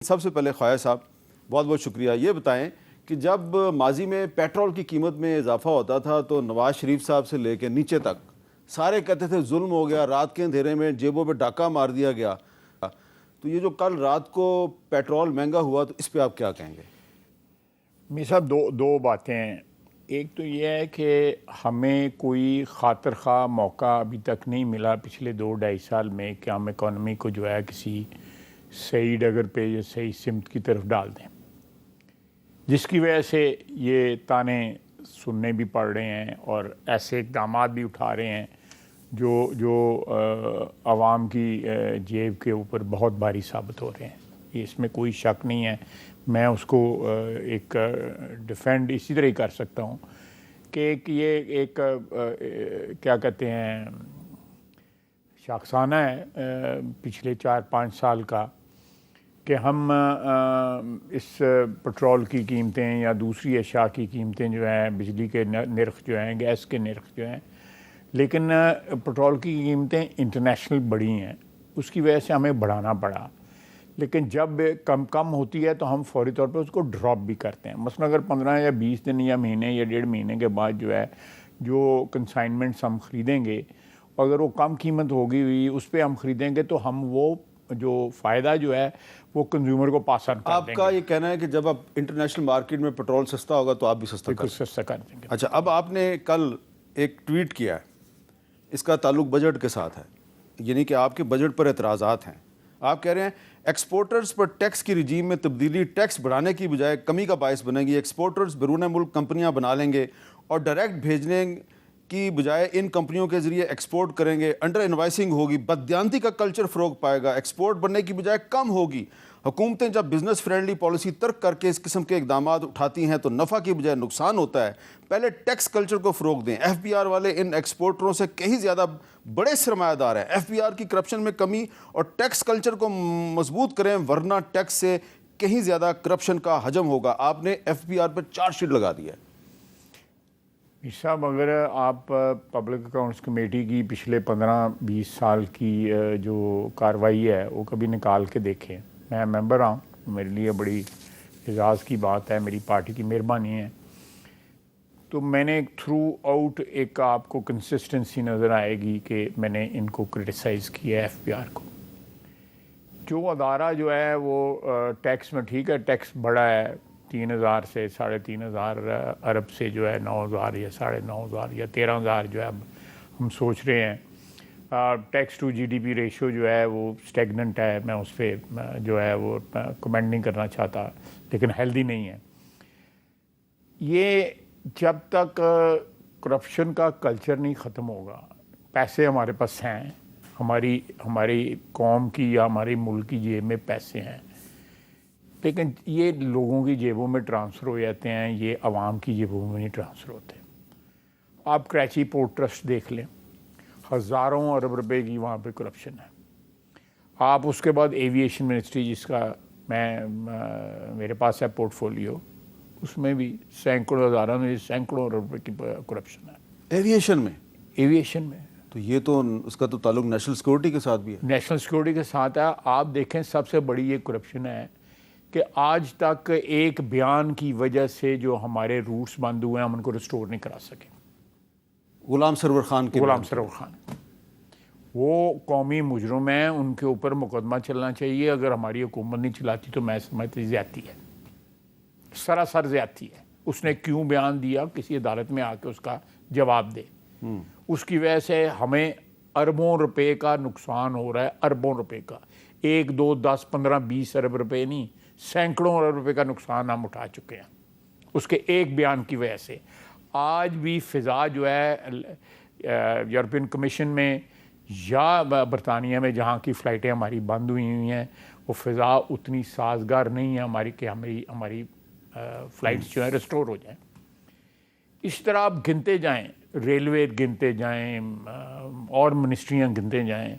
سب سے پہلے خواجہ صاحب بہت بہت شکریہ. یہ بتائیں کہ جب ماضی میں پیٹرول کی قیمت میں اضافہ ہوتا تھا تو نواز شریف صاحب سے لے کے نیچے تک سارے کہتے تھے ظلم ہو گیا, رات کے اندھیرے میں جیبوں پہ ڈاکہ مار دیا گیا. تو یہ جو کل رات کو پیٹرول مہنگا ہوا تو اس پہ آپ کیا کہیں گے؟ میر صاحب دو باتیں ہیں. ایک تو یہ ہے کہ ہمیں کوئی خاطر خواہ موقع ابھی تک نہیں ملا پچھلے 2-2.5 سال میں کہ ہم اکانومی کو جو ہے کسی صحیح ڈگر پہ یا صحیح سمت کی طرف ڈال دیں, جس کی وجہ سے یہ تانے سننے بھی پڑ رہے ہیں اور ایسے اقدامات بھی اٹھا رہے ہیں جو عوام کی جیب کے اوپر بہت بھاری ثابت ہو رہے ہیں. اس میں کوئی شک نہیں ہے. میں اس کو ایک ڈیفینڈ اسی طرح ہی کر سکتا ہوں کہ یہ ایک کیا کہتے ہیں شاخسانہ ہے پچھلے 4-5 سال کا کہ ہم اس پٹرول کی قیمتیں یا دوسری اشیاء کی قیمتیں جو ہیں, بجلی کے نرخ جو ہیں, گیس کے نرخ جو ہیں, لیکن پٹرول کی قیمتیں انٹرنیشنل بڑھی ہیں, اس کی وجہ سے ہمیں بڑھانا پڑا. لیکن جب کم ہوتی ہے تو ہم فوری طور پہ اس کو ڈراپ بھی کرتے ہیں. مثلا اگر 15 یا 20 دن یا مہینے یا 1.5 مہینے کے بعد جو ہے جو کنسائنمنٹس ہم خریدیں گے, اگر وہ کم قیمت ہوگی ہوئی اس پہ ہم خریدیں گے تو ہم وہ جو فائدہ جو ہے وہ کنزیومر کو پاس آن کر دیں گے. آپ کا یہ کہنا ہے کہ جب آپ انٹرنیشنل مارکیٹ میں پٹرول سستا ہوگا تو آپ بھی سستا کر دیں گے. اچھا, اب آپ نے کل ایک ٹویٹ کیا ہے, اس کا تعلق بجٹ کے ساتھ ہے, یعنی کہ آپ کے بجٹ پر اعتراضات ہیں. آپ کہہ رہے ہیں ایکسپورٹرز پر ٹیکس کی رجیم میں تبدیلی ٹیکس بڑھانے کی بجائے کمی کا باعث بنے گی. ایکسپورٹرز بیرون ملک کمپنیاں بنا لیں گے اور ڈائریکٹ بھیجنے کی بجائے ان کمپنیوں کے ذریعے ایکسپورٹ کریں گے. انڈر انوائسنگ ہوگی, بددیانتی کا کلچر فروغ پائے گا, ایکسپورٹ بننے کی بجائے کم ہوگی. حکومتیں جب بزنس فرینڈلی پالیسی ترک کر کے اس قسم کے اقدامات اٹھاتی ہیں تو نفع کی بجائے نقصان ہوتا ہے. پہلے ٹیکس کلچر کو فروغ دیں. ایف بی آر والے ان ایکسپورٹروں سے کہیں زیادہ بڑے سرمایہ دار ہیں. ایف بی آر کی کرپشن میں کمی اور ٹیکس کلچر کو مضبوط کریں, ورنہ ٹیکس سے کہیں زیادہ کرپشن کا حجم ہوگا. آپ نے ایف بی آر پہ چارج شیٹ لگا دی ہے. صاحب اگر آپ پبلک اکاؤنٹس کمیٹی کی پچھلے 15-20 سال کی جو کارروائی ہے وہ کبھی نکال کے دیکھیں. میں ممبر ہوں, میرے لیے بڑی اعزاز کی بات ہے, میری پارٹی کی مہربانی ہے. تو میں نے تھرو آؤٹ ایک آپ کو کنسسٹنسی نظر آئے گی کہ میں نے ان کو کرٹیسائز کیا ہے ایف بی آر کو. جو ادارہ جو ہے وہ ٹیکس میں ٹھیک ہے, ٹیکس بڑا ہے 3,000 سے 3,500 ارب سے جو ہے 9,000 یا 9,500 یا 13,000 جو ہے اب ہم سوچ رہے ہیں. Tax to G D P ratio جو ہے وہ اسٹیگننٹ ہے, میں اس پہ جو ہے وہ کمنٹ نہیں کرنا چاہتا, لیکن ہیلدی نہیں ہے. یہ جب تک کرپشن کا کلچر نہیں ختم ہوگا, پیسے ہمارے پاس ہیں, ہماری قوم کی یا ہماری ملک کی جیب میں پیسے ہیں, لیکن یہ لوگوں کی جیبوں میں ٹرانسفر ہو جاتے ہیں, یہ عوام کی جیبوں میں نہیں ٹرانسفر ہوتے. آپ کراچی پورٹ ٹرسٹ دیکھ لیں, ہزاروں ارب روپے کی وہاں پہ کرپشن ہے. آپ اس کے بعد ایویشن منسٹری جس کا میرے پاس ہے پورٹ فولیو, اس میں بھی سینکڑوں ہزاروں میں سینکڑوں ارب روپے کی کرپشن ہے. ایویشن میں تو یہ تو اس کا تو تعلق نیشنل سیکورٹی کے ساتھ بھی ہے. نیشنل سیکورٹی کے ساتھ ہے. آپ دیکھیں سب سے بڑی یہ کرپشن ہے کہ آج تک ایک بیان کی وجہ سے جو ہمارے روٹس بند ہوئے ہیں ہم ان کو ریسٹور نہیں کرا سکے. غلام سرور خان وہ قومی مجرم ہیں, ان کے اوپر مقدمہ چلنا چاہیے. اگر ہماری حکومت نہیں چلاتی تو میں سمجھتی زیادتی ہے, سراسر زیادتی ہے. اس نے کیوں بیان دیا, کسی عدالت میں آ کے اس کا جواب دے. اس کی وجہ سے ہمیں اربوں روپے کا نقصان ہو رہا ہے, اربوں روپے کا. 1, 2, 10, 15, 20 ارب روپے نہیں, سینکڑوں ارب روپے کا نقصان ہم اٹھا چکے ہیں اس کے ایک بیان کی وجہ سے. آج بھی فضا جو ہے یورپین کمیشن میں یا برطانیہ میں جہاں کی فلائٹیں ہماری بند ہوئی ہیں, وہ فضا اتنی سازگار نہیں ہے ہماری کہ ہماری فلائٹس جو ہیں ریسٹور ہو جائیں. اس طرح آپ گنتے جائیں, ریلوے گنتے جائیں اور منسٹریاں گنتے جائیں.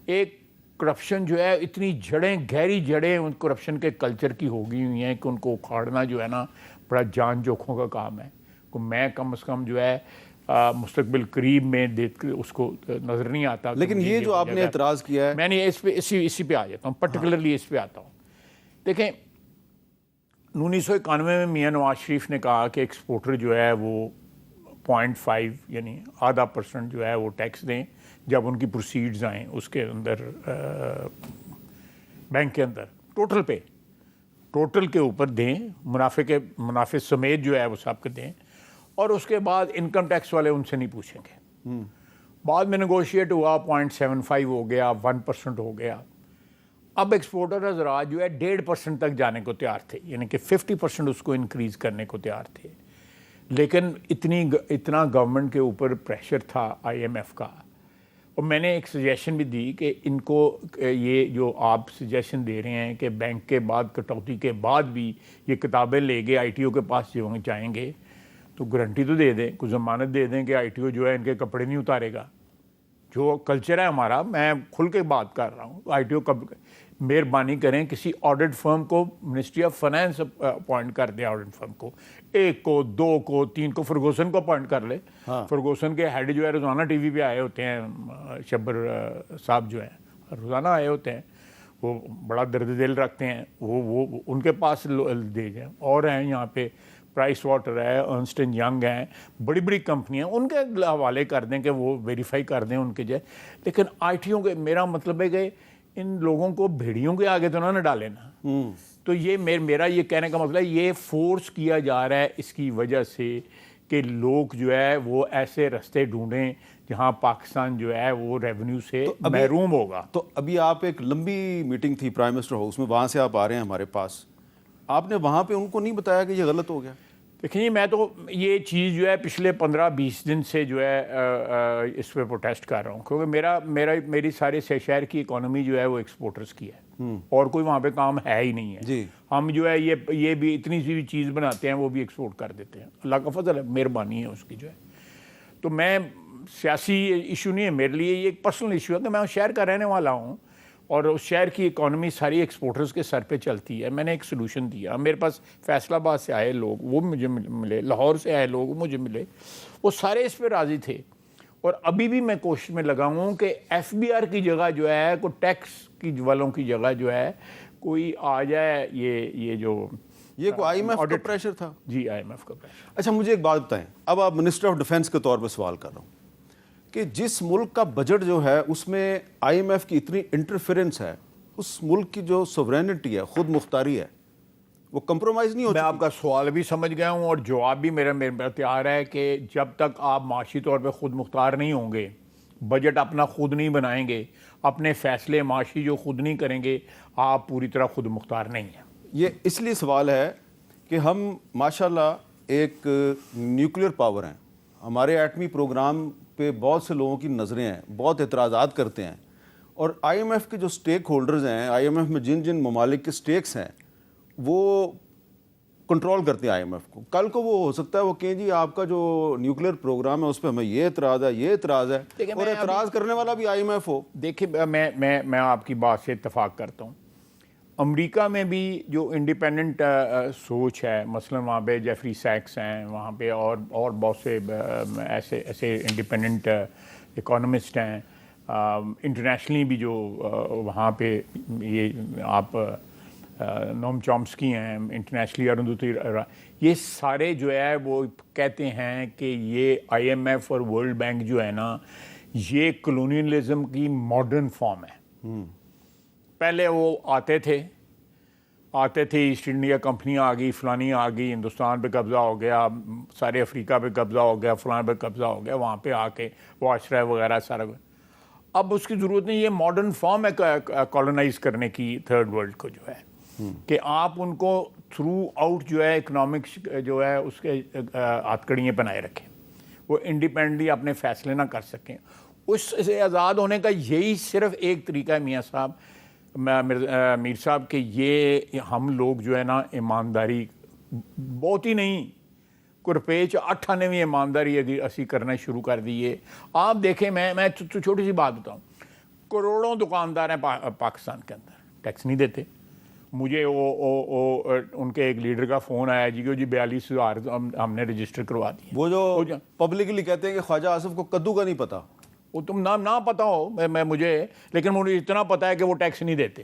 ایک کرپشن جو ہے اتنی جڑیں, گہری جڑیں ان کرپشن کے کلچر کی ہو گئی ہوئی ہیں کہ ان کو اکھاڑنا جو ہے نا بڑا جان جوکھوں کا کام ہے. میں کم از کم جو ہے مستقبل قریب میں دیکھ کے اس کو نظر نہیں آتا. لیکن یہ جو آپ نے اعتراض کیا ہے, میں نے اسی پہ آ جاتا ہوں, پرٹیکولرلی اس پہ آتا ہوں دیکھیں 1991 میں میاں نواز شریف نے کہا کہ ایکسپورٹر جو ہے وہ 0.5 یعنی ½ % جو ہے وہ ٹیکس دیں جب ان کی پروسیڈز آئیں اس کے اندر بینک کے اندر ٹوٹل کے اوپر دیں، منافع سمیت جو ہے وہ سب کے دیں، اور اس کے بعد انکم ٹیکس والے ان سے نہیں پوچھیں گے۔ بعد میں نیگوشیٹ ہوا، 0.75 ہو گیا، 1% ہو گیا۔ اب ایکسپورٹر حضرات جو ہے 1.5% تک جانے کو تیار تھے، یعنی کہ 50% اس کو انکریز کرنے کو تیار تھے، لیکن اتنا گورنمنٹ کے اوپر پریشر تھا IMF کا، اور میں نے ایک سجیشن بھی دی کہ ان کو یہ جو آپ سجیشن دے رہے ہیں کہ بینک کے بعد کٹوتی کے بعد بھی یہ کتابیں لے گے ITO کے پاس جائیں گے، تو گارنٹی تو دے دیں، کوئی ضمانت دے دیں کہ ITO جو ہے ان کے کپڑے نہیں اتارے گا۔ جو کلچر ہے ہمارا، میں کھل کے بات کر رہا ہوں، ITO مہربانی کریں کسی آڈٹ فرم کو، منسٹری آف فائنانس اپوائنٹ کر دیں آڈٹ فرم کو، 1 کو 2 کو 3 کو، فرگوسن کو اپوائنٹ کر لے۔ فرگوسن کے ہیڈ جو ہے روزانہ ٹی وی پہ آئے ہوتے ہیں، شبر صاحب جو ہیں روزانہ آئے ہوتے ہیں، وہ بڑا درد دل رکھتے ہیں، وہ ان کے پاس دے جائیں۔ اور ہیں یہاں پہ پرائس واٹر ہے، ارنسٹ اینڈ ینگ ہیں، بڑی بڑی کمپنیاں، ان کے حوالے کر دیں کہ وہ ویریفائی کر دیں ان کے جو ہے۔ لیکن ITO کے، میرا مطلب ہے کہ ان لوگوں کو بھیڑیوں کے آگے تو نہ ڈالے نا۔ تو یہ میرا یہ کہنے کا مطلب ہے یہ فورس کیا جا رہا ہے اس کی وجہ سے کہ لوگ جو ہے وہ ایسے رستے ڈھونڈیں جہاں پاکستان جو ہے وہ ریونیو سے محروم ہوگا۔ تو ابھی آپ ایک لمبی میٹنگ تھی پرائم منسٹر ہاؤس میں، وہاں سے آپ آ رہے ہیں ہمارے پاس، آپ نے وہاں پہ ان کو نہیں بتایا کہ یہ غلط ہو گیا؟ دیکھیں میں تو یہ چیز جو ہے پچھلے 15-20 دن سے جو ہے اس پہ پروٹیسٹ کر رہا ہوں، کیونکہ میری سارے شہر کی اکانومی جو ہے وہ ایکسپورٹرز کی ہے، اور کوئی وہاں پہ کام ہے ہی نہیں ہے جی۔ ہم جو ہے یہ بھی اتنی سی بھی چیز بناتے ہیں وہ بھی ایکسپورٹ کر دیتے ہیں، اللہ کا فضل ہے، مہربانی ہے اس کی جو ہے۔ تو میں سیاسی ایشو نہیں ہے میرے لیے، یہ ایک پرسنل ایشو ہے کہ میں اس شہر کا رہنے والا ہوں، اور اس شہر کی اکانومی ساری ایکسپورٹرز کے سر پہ چلتی ہے۔ میں نے ایک سلوشن دیا، میرے پاس فیصل آباد سے آئے لوگ وہ مجھے ملے، لاہور سے آئے لوگ مجھے ملے، وہ سارے اس پہ راضی تھے، اور ابھی بھی میں کوشش میں لگا ہوں کہ FBR کی جگہ جو ہے کوئی ٹیکس کی والوں کی جگہ جو ہے کوئی آ جائے، یہ جو یہ کوئی IMF کا پریشر تھا؟ جی IMF کا پریشر۔ اچھا مجھے ایک بات بتائیں، اب آپ منسٹر آف ڈیفنس کے طور پہ سوال کر رہا ہوں کہ جس ملک کا بجٹ جو ہے اس میں IMF کی اتنی انٹرفیرنس ہے، اس ملک کی جو سوورینٹی ہے، خود مختاری ہے، وہ کمپرومائز نہیں ہو میں چکی؟ آپ کا سوال بھی سمجھ گیا ہوں، اور جواب بھی میرا تیار ہے کہ جب تک آپ معاشی طور پہ خود مختار نہیں ہوں گے، بجٹ اپنا خود نہیں بنائیں گے، اپنے فیصلے معاشی جو خود نہیں کریں گے، آپ پوری طرح خود مختار نہیں ہیں۔ یہ اس لیے سوال ہے کہ ہم ماشاءاللہ ایک نیوکلیئر پاور ہیں، ہمارے ایٹمی پروگرام پہ بہت سے لوگوں کی نظریں ہیں، بہت اعتراضات کرتے ہیں، اور IMF کے جو سٹیک ہولڈرز ہیں، IMF میں جن ممالک کے سٹیکس ہیں وہ کنٹرول کرتے ہیں IMF کو۔ کل کو وہ ہو سکتا ہے وہ کہیں جی آپ کا جو نیوکلیئر پروگرام ہے اس پہ ہمیں یہ اعتراض ہے، یہ اعتراض ہے، اور اعتراض کرنے والا بھی IMF ہو۔ دیکھیں میں آپ کی بات سے اتفاق کرتا ہوں۔ امریکہ میں بھی جو انڈیپینڈنٹ سوچ ہے، مثلا وہاں پہ جیفری سیکس ہیں، وہاں پہ اور بہت سے ایسے انڈیپینڈنٹ اکانومسٹ ہیں، انٹرنیشنلی بھی جو وہاں پہ یہ آپ نوم چومسکی ہیں، انٹرنیشنلی ارندھتی، یہ سارے جو ہے وہ کہتے ہیں کہ یہ IMF اور ورلڈ بینک جو ہے نا یہ کلونیلزم کی ماڈرن فارم ہے۔ پہلے وہ آتے تھے ایسٹ انڈیا کمپنی آ گئی، فلانی آ گئی، ہندوستان پہ قبضہ ہو گیا، سارے افریقہ پہ قبضہ ہو گیا، فلان پہ قبضہ ہو گیا، وہاں پہ آ کے واشرا وغیرہ سارا۔ اب اس کی ضرورت نہیں، یہ ماڈرن فارم ہے کالونائز کرنے کی تھرڈ ورلڈ کو جو ہے، کہ آپ ان کو تھرو آؤٹ جو ہے اکنامکس جو ہے اس کے ہتھکڑیاں بنائے رکھیں، وہ انڈیپینڈنٹلی اپنے فیصلے نہ کر سکیں۔ اس سے آزاد ہونے کا یہی صرف ایک طریقہ ہے میاں صاحب، میر صاحب، کہ یہ ہم لوگ جو ہے نا ایمانداری بہت ہی نہیں، کوئی روپے 98 ایمانداری اگر اسی کرنا شروع کر دیے۔ آپ دیکھیں، میں چھوٹی سی بات بتاؤں، کروڑوں دکاندار ہیں پاکستان کے اندر، ٹیکس نہیں دیتے۔ مجھے ان کے ایک لیڈر کا فون آیا جی کہ جی 42,000 ہم نے رجسٹر کروا دیے۔ وہ جو پبلکلی کہتے ہیں کہ خواجہ آصف کو کدو کا نہیں پتا، وہ تم نہ پتا ہو مجھے، لیکن مجھے اتنا پتا ہے کہ وہ ٹیکس نہیں دیتے۔